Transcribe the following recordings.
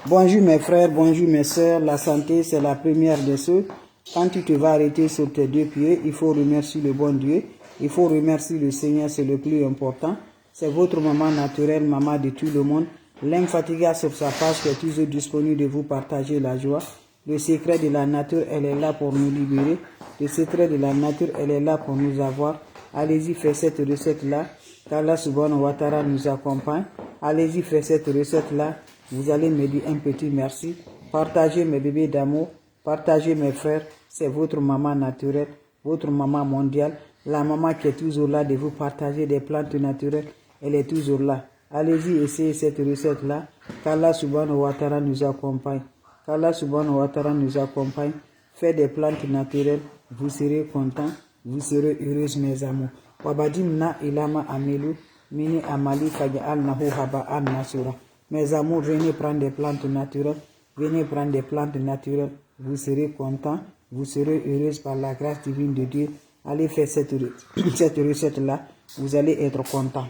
Bonjour mes frères, bonjour mes sœurs. La santé, c'est la première des choses. Quand tu te vas arrêter sur tes deux pieds, il faut remercier le bon Dieu. Il faut remercier le Seigneur, c'est le plus important. C'est votre maman naturelle, maman de tout le monde. L'infatigable sur sa page qui est toujours disponible de vous partager la joie. Le secret de la nature, elle est là pour nous libérer. Le secret de la nature, elle est là pour nous avoir. Allez-y, faites cette recette-là. qu'Allah subhanahu wa ta'ala nous accompagne. Allez-y, faites cette recette-là. Vous allez me dire un petit merci. Partagez mes bébés d'amour. Partagez mes frères. C'est votre maman naturelle, votre maman mondiale. La maman qui est toujours là de vous partager des plantes naturelles. Elle est toujours là. Allez-y, essayez cette recette-là. qu'Allah subhanahu wa ta'ala nous accompagne. qu'Allah subhanahu wa ta'ala nous accompagne. Faites des plantes naturelles. Vous serez contents. Vous serez heureuses, mes amours. Wabadimna ilama amelu, mini amali faja'al nahu haba'an nasura. Mes amours, venez prendre des plantes naturelles. Venez prendre des plantes naturelles. Vous serez contents. Vous serez heureuses par la grâce divine de Dieu. Allez faire cette recette-là. Vous allez être contents.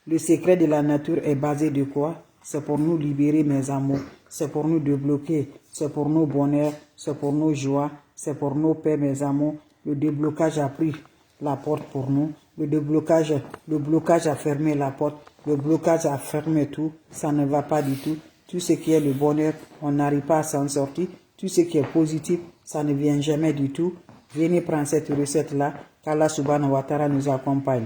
Le secret de la nature est basé de quoi? C'est pour nous libérer, mes amours. C'est pour nous débloquer. C'est pour nos bonheurs. C'est pour nos joies. C'est pour nos paix, mes amours. Le déblocage a pris la porte pour nous. Le blocage a fermé la porte. Le blocage a fermé tout. Ça ne va pas du tout. Tout ce qui est le bonheur, on n'arrive pas à s'en sortir. Tout ce qui est positif, ça ne vient jamais du tout. Venez prendre cette recette-là. qu'Allah subhanahu wa ta'ala nous accompagne.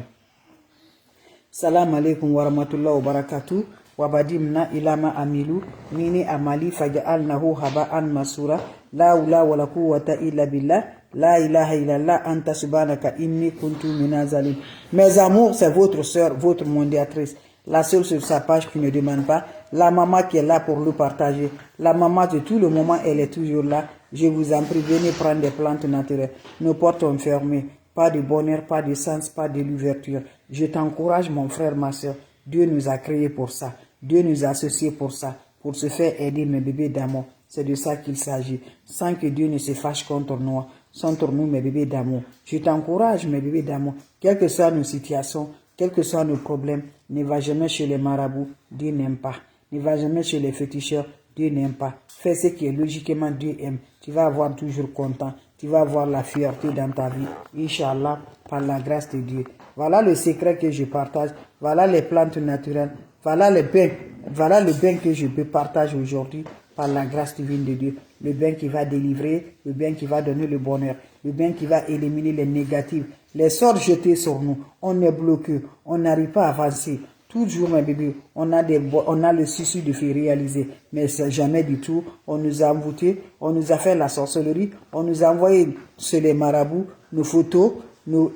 Salam alaikum wa rahmatullahi wa barakatuh. Wabadimna ilama amilu mini amali faja'alnahu haba'an masura. La hawla wa la quwwata illa billah. La ilaha illallah anta subhanaka inni kuntu minazalim. Mes amours, c'est votre sœur, votre mondiatrice. La seule sur sa page qui ne demande pas. La maman qui est là pour nous partager. La maman de tout le moment, elle est toujours là. Je vous en prie, venez prendre des plantes naturelles. Nos portes sont fermées. Pas de bonheur, pas de sens, pas de l'ouverture. Je t'encourage, mon frère, ma soeur. Dieu nous a créés pour ça. Dieu nous a associés pour ça. Pour se faire aider, mes bébés d'amour. C'est de ça qu'il s'agit. Sans que Dieu ne se fâche contre nous, mes bébés d'amour. Je t'encourage, mes bébés d'amour. Quelles que soient nos situations, quels que soient nos problèmes, ne va jamais chez les marabouts. Dieu n'aime pas. Ne va jamais chez les féticheurs. Dieu n'aime pas. Fais ce qui est logiquement Dieu aime. Tu vas avoir toujours content. Tu vas avoir la fierté dans ta vie. Inch'Allah, par la grâce de Dieu. Voilà le secret que je partage. Voilà les plantes naturelles. Voilà le bain que je partage aujourd'hui par la grâce divine de Dieu. Le bain qui va délivrer, le bain qui va donner le bonheur, le bain qui va éliminer les négatifs, les sorts jetés sur nous. On est bloqué, on n'arrive pas à avancer. Toujours, mes bébés, on a le souci de faire réaliser, mais jamais du tout. On nous a envoûtés, on nous a fait la sorcellerie, on nous a envoyé chez les marabouts, nos photos, nos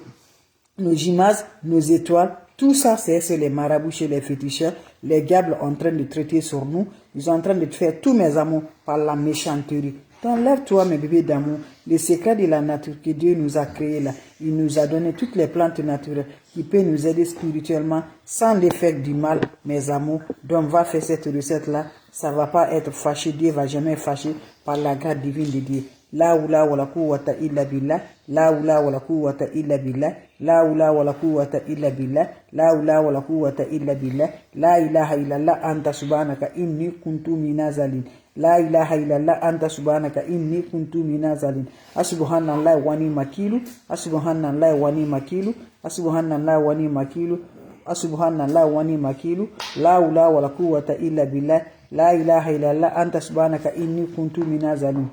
images, nos étoiles. Tout ça, c'est chez les marabouts, chez les féticheurs. Les diables sont en train de traiter sur nous. Ils sont en train de faire tous mes amours par la méchanterie. Donc, lève-toi, mes bébés d'amour. Le secret de la nature que Dieu nous a créé là. Il nous a donné toutes les plantes naturelles qui peuvent nous aider spirituellement sans l'effet du mal, mes amours. Donc, va faire cette recette-là. Ça ne va pas être fâché. Dieu ne va jamais fâcher par la grâce divine de Dieu. La hawla wa la quwwata illa billah. La hawla wa la quwwata illa billah. La hawla wa la quwwata illa billah. La hawla wa la quwwata illa billah. La ilaha illallah anta subhanaka inni kuntu minazalin. La ilaha illallah anta subhanaka inni kuntu minazalin. Asubhanallah wa ni makilu. Asubhanallah wa ni makilu. Asubhanallah wa ni makilu. Asubhanallah wa ni makilu. La hawla wa la quwwata illa billah. La ilaha illallah anta subhanaka inni kuntu minazalin.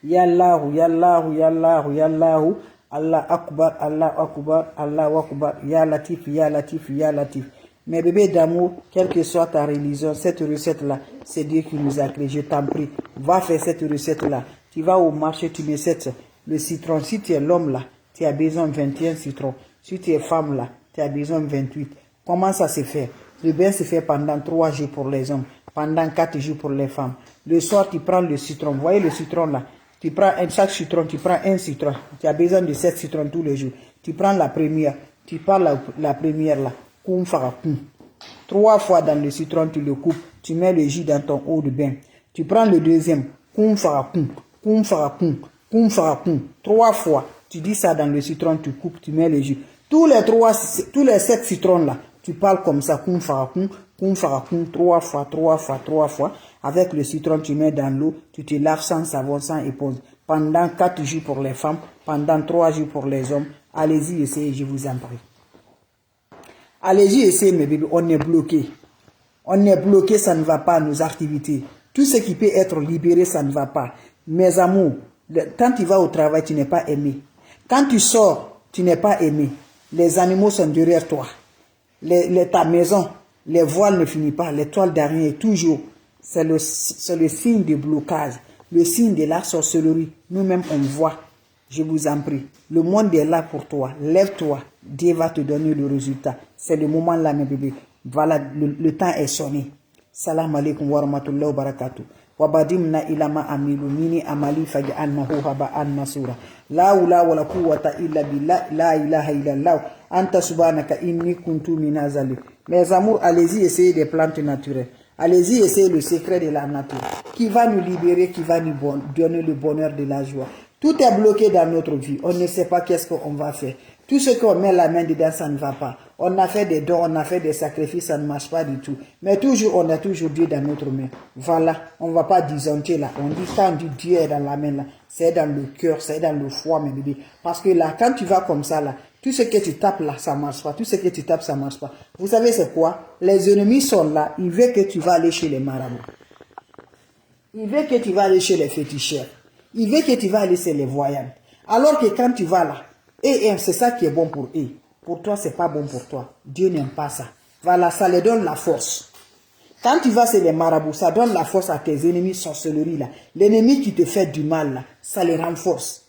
Yallahu, Yallahu, Yallahu, Yallahu, Allah Akbar, Allah Akbar, Allah Akbar, Ya Latif, Ya Latif, Ya Latif. Mes bébés d'amour, quelle que soit ta religion, cette recette-là, c'est Dieu qui nous a créé. Je t'en prie, va faire cette recette-là. Tu vas au marché, tu mets le citron. Si tu es l'homme là, tu as besoin de 21 citrons. Si tu es femme là, tu as besoin de 28. Comment ça se fait? Le bain se fait pendant 3 jours pour les hommes, pendant 4 jours pour les femmes. Le soir, tu prends le citron. Vous voyez le citron là? Tu prends chaque citron, tu prends un citron. Tu as besoin de 7 citrons tous les jours. Tu prends la première. Tu prends la première là. 3 fois dans le citron, tu le coupes. Tu mets le jus dans ton eau de bain. Tu prends le deuxième. 3 fois. Tu dis ça dans le citron, tu coupes, tu mets le jus. Tous les 7 citrons là, tu parles comme ça. Koum farakoum, 3 fois, 3 fois, 3 fois. Avec le citron, tu mets dans l'eau, tu te laves sans savon, sans éponge. Pendant 4 jours pour les femmes, pendant 3 jours pour les hommes. Allez-y, essayez, je vous en prie. Allez-y, essayez, mes bébés, on est bloqué. On est bloqué, ça ne va pas, nos activités. Tout ce qui peut être libéré, ça ne va pas. Mes amours, quand tu vas au travail, tu n'es pas aimé. Quand tu sors, tu n'es pas aimé. Les animaux sont derrière toi. Ta maison, les voiles ne finissent pas, les toiles d'araignée, toujours. C'est le signe de blocage, le signe de la sorcellerie. Nous-mêmes, on voit. Je vous en prie. Le monde est là pour toi. Lève-toi. Dieu va te donner le résultat. C'est le moment là, mes bébés. Voilà, le temps est sonné. Salam alaikum wa rahmatullahi wa barakatuh. Wabadimna ilama amilu mini amali faj'alnahu haba'an masura. La hawla wala quwwata illa billah, la ilaha illallah. Anta subhanaka inni kuntu minaz zalimin. Mes amours, allez-y essayer des plantes naturelles. Allez-y essayer le secret de la nature qui va nous libérer, qui va nous donner le bonheur de la joie. Tout est bloqué dans notre vie. On ne sait pas qu'est-ce qu'on va faire. Tout ce qu'on met la main dedans, ça ne va pas. On a fait des dons, on a fait des sacrifices, ça ne marche pas du tout. Mais toujours, on a toujours Dieu dans notre main. Voilà, on ne va pas disjoncter là. On dit quand Dieu est dans la main là, c'est dans le cœur, c'est dans le foie, mes bébés. Parce que là, quand tu vas comme ça là, tout ce que tu tapes là, ça ne marche pas. Tout ce que tu tapes, ça ne marche pas. Vous savez c'est quoi? Les ennemis sont là, ils veulent que tu vas aller chez les marabouts. Ils veulent que tu vas aller chez les féticheurs. Ils veulent que tu vas aller chez les voyants. Alors que quand tu vas là, c'est ça qui est bon pour eux. Pour toi, c'est pas bon pour toi. Dieu n'aime pas ça. Voilà, ça les donne la force. Quand tu vas chez les marabouts, ça donne la force à tes ennemis sorcellerie là. L'ennemi qui te fait du mal là, ça les renforce.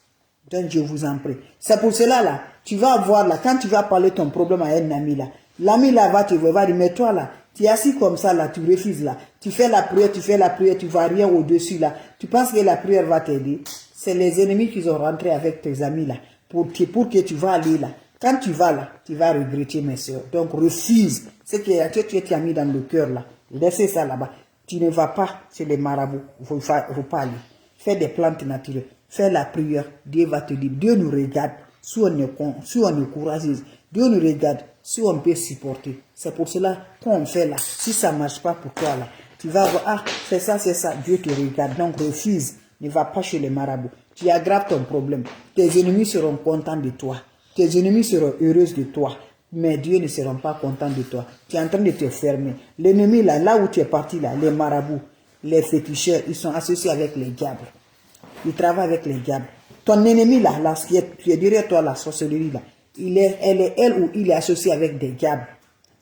Donc je vous en prie. C'est pour cela là, tu vas voir là, quand tu vas parler ton problème à un ami là, l'ami là va te voir, va dire, mais toi là, tu es assis comme ça là, tu refuses là. Tu fais la prière, tu vois rien au-dessus là. Tu penses que la prière va t'aider. C'est les ennemis qui sont rentrés avec tes amis là, pour que tu vas aller là. Quand tu vas là, tu vas regretter mes soeurs. Donc refuse ce que tu as mis dans le cœur là. Laissez ça là-bas. Tu ne vas pas chez les marabouts, faut pas aller. Fais des plantes naturelles. Fais la prière. Dieu va te dire. Dieu nous regarde. Si on est courageux. Dieu nous regarde. Si on peut supporter. C'est pour cela qu'on fait là. Si ça ne marche pas pour toi là, tu vas voir, ah, c'est ça. Dieu te regarde. Donc refuse. Ne va pas chez les marabouts. Tu aggraves ton problème. Tes ennemis seront contents de toi. Tes ennemis seront heureux de toi. Mais Dieu ne sera pas content de toi. Tu es en train de te fermer. L'ennemi là où tu es parti là, les marabouts, les féticheurs, ils sont associés avec les diables. Ils travaillent avec les diables. Ton ennemi là qui est derrière toi, la sorcellerie là, elle ou il est associé avec des diables.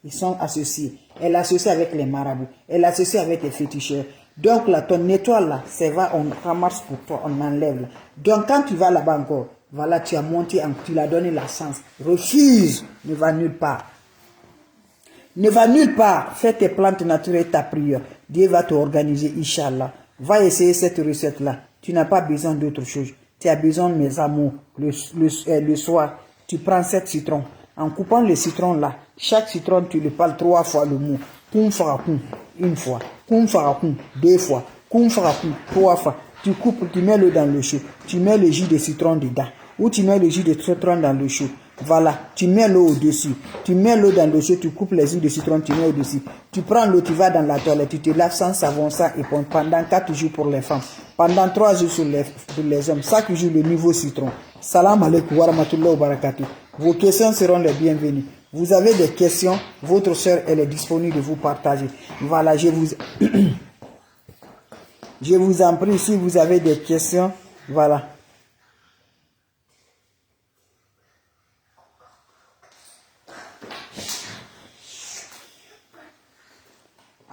Ils sont associés. Elle est associée avec les marabouts. Elle est associée avec les féticheurs. Donc là, ton étoile là, on ramasse pour toi, on enlève là. Donc quand tu vas là-bas encore, voilà, tu as monté, tu l'as donné la chance. Refuse, ne va nulle part. Ne va nulle part. Fais tes plantes naturelles, ta prière. Dieu va t'organiser, Inch'Allah. Va essayer cette recette-là. Tu n'as pas besoin d'autre chose. Tu as besoin de mes amours. Le soir, tu prends 7 citrons. En coupant le citron là, chaque citron, tu le parles 3 fois le mot. Koum farakoum, 1 fois. Koum farakoum, 2 fois. Koum farakoum, 3 fois. Tu coupes, tu mets l'eau dans le chaud. Tu mets le jus de citron dedans. Ou tu mets le jus de citron dans le chaud. Voilà, tu mets l'eau au-dessus. Tu mets l'eau dans le chaud, tu coupes les jus de citron, tu mets au-dessus. Tu prends l'eau, tu vas dans la toilette, tu te laves sans savon, sans éponge, pendant 4 jours pour les femmes. Pendant 3 jours pour les hommes. Chaque jour, le nouveau citron. Salam alaikum wa rahmatullahi wa barakatuh. Vos questions seront les bienvenues. Vous avez des questions, votre soeur, elle est disponible de vous partager. Voilà, je vous en prie, si vous avez des questions, voilà.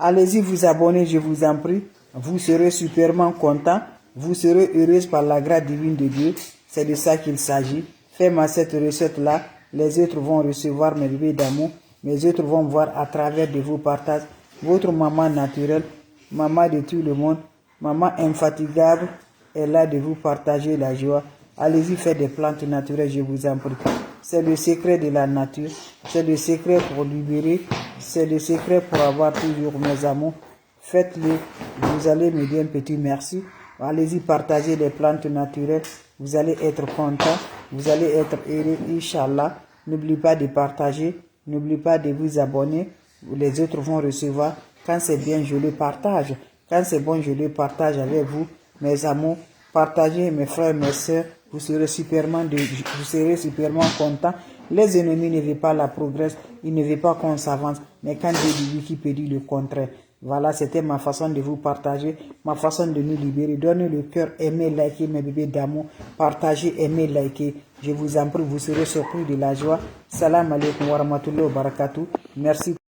Allez-y vous abonner, je vous en prie. Vous serez superment content. Vous serez heureuse par la grâce divine de Dieu. C'est de ça qu'il s'agit. Fais-moi cette recette-là. Les autres vont recevoir mes bébés d'amour. Les autres vont voir à travers de vos partages. Votre maman naturelle, maman de tout le monde, maman infatigable, est là de vous partager la joie. Allez-y faire des plantes naturelles, je vous en prie. C'est le secret de la nature. C'est le secret pour libérer. C'est le secret pour avoir toujours mes amours. Faites-le. Vous allez me dire un petit merci. Allez-y partager les plantes naturelles. Vous allez être content. Vous allez être heureux, Inch'Allah. N'oubliez pas de partager. N'oubliez pas de vous abonner. les autres vont recevoir. Quand c'est bien, je le partage. Quand c'est bon, je le partage avec vous, mes amours. Partagez, mes frères, mes sœurs. Vous serez superment contents. Les ennemis ne veulent pas la progresse. Ils ne veulent pas qu'on s'avance. Mais quand Dieu dit qui peut dire le contraire. Voilà, c'était ma façon de vous partager, ma façon de nous libérer. Donnez le cœur, aimez, likez mes bébés d'amour. Partagez, aimez, likez. Je vous en prie, vous serez surpris de la joie. Salam alaikum wa rahmatullahi wa barakatuh. Merci.